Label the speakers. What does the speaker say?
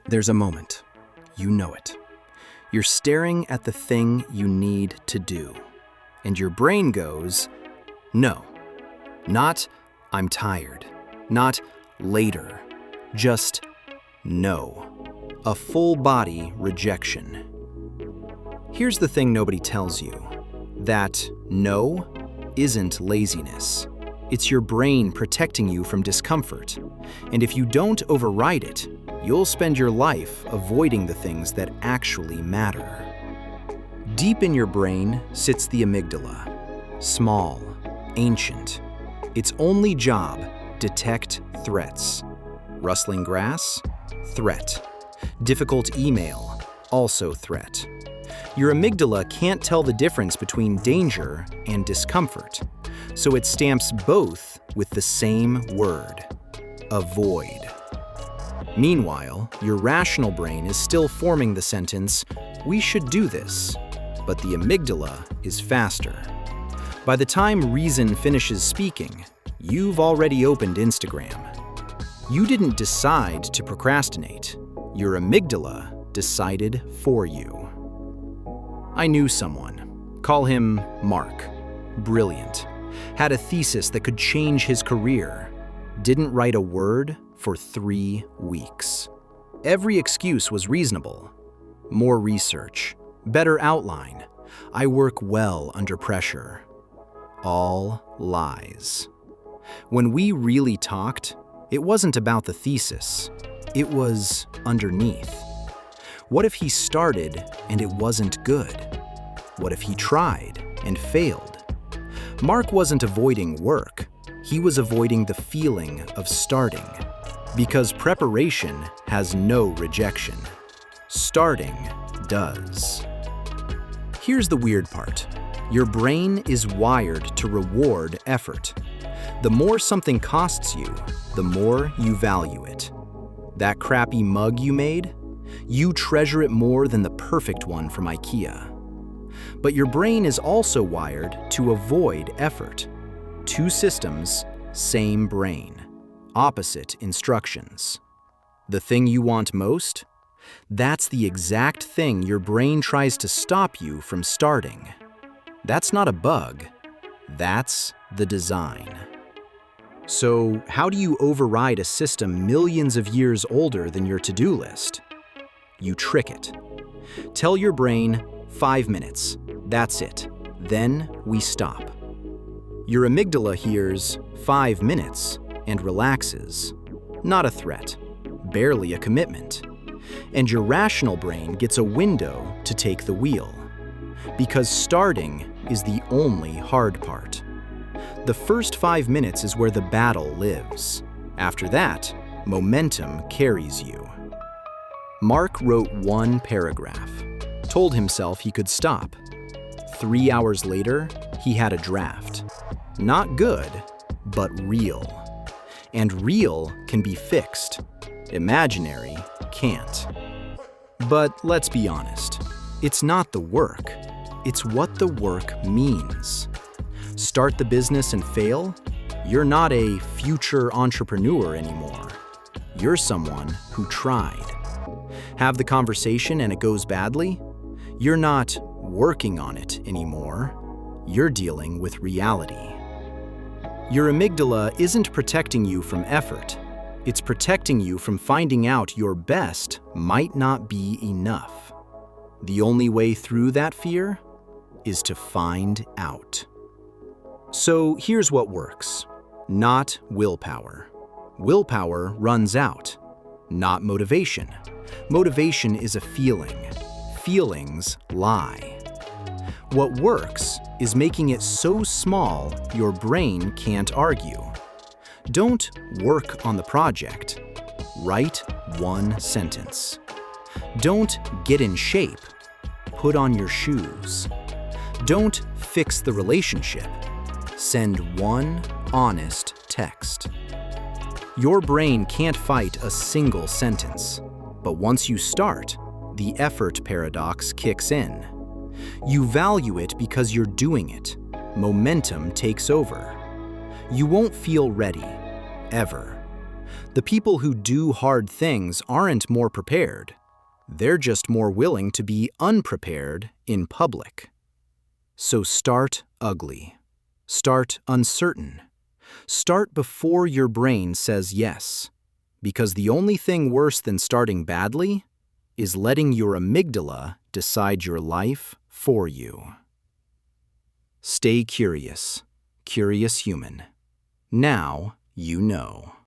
Speaker 1: There's a moment. You know it. You're staring at the thing you need to do. And your brain goes, no. Not, I'm tired. Not, later. Just, no. A full-body rejection. Here's the thing nobody tells you. That no isn't laziness. It's your brain protecting you from discomfort. And if you don't override it, you'll spend your life avoiding the things that actually matter. Deep in your brain sits the amygdala. Small, ancient. Its only job, detect threats. Rustling grass? Threat. Difficult email? Also threat. Your amygdala can't tell the difference between danger and discomfort, so it stamps both with the same word: avoid. Meanwhile, your rational brain is still forming the sentence, we should do this, but the amygdala is faster. By the time reason finishes speaking, you've already opened Instagram. You didn't decide to procrastinate. Your amygdala decided for you. I knew someone. Call him Mark. Brilliant. Had a thesis that could change his career. Didn't write a word for 3 weeks. Every excuse was reasonable. More research. Better outline. I work well under pressure. All lies. When we really talked, it wasn't about the thesis. It was underneath. What if he started and it wasn't good? What if he tried and failed? Mark wasn't avoiding work. He was avoiding the feeling of starting. Because preparation has no rejection. Starting does. Here's the weird part. Your brain is wired to reward effort. The more something costs you, the more you value it. That crappy mug you made? You treasure it more than the perfect one from IKEA. But your brain is also wired to avoid effort. 2 systems, same brain. Opposite instructions. The thing you want most? That's the exact thing your brain tries to stop you from starting. That's not a bug. That's the design. So, how do you override a system millions of years older than your to-do list? You trick it. Tell your brain, 5 minutes. That's it. Then we stop. Your amygdala hears 5 minutes and relaxes. Not a threat, barely a commitment. And your rational brain gets a window to take the wheel. Because starting is the only hard part. The first 5 minutes is where the battle lives. After that, momentum carries you. Mark wrote 1 paragraph, told himself he could stop. 3 hours later, he had a draft. Not good, but real. And real can be fixed. Imaginary can't. But let's be honest, it's not the work. It's what the work means. Start the business and fail? You're not a future entrepreneur anymore. You're someone who tried. Have the conversation and it goes badly? You're not working on it anymore. You're dealing with reality. Your amygdala isn't protecting you from effort. It's protecting you from finding out your best might not be enough. The only way through that fear is to find out. So here's what works. Not willpower. Willpower runs out. Not motivation. Motivation is a feeling. Feelings lie. What works is making it so small your brain can't argue. Don't work on the project. Write 1 sentence. Don't get in shape. Put on your shoes. Don't fix the relationship. Send 1 honest text. Your brain can't fight a single sentence, but once you start, the effort paradox kicks in. You value it because you're doing it. Momentum takes over. You won't feel ready, ever. The people who do hard things aren't more prepared. They're just more willing to be unprepared in public. So start ugly. Start uncertain. Start before your brain says yes. Because the only thing worse than starting badly is letting your amygdala decide your life for you. Stay curious. Curious human. Now you know.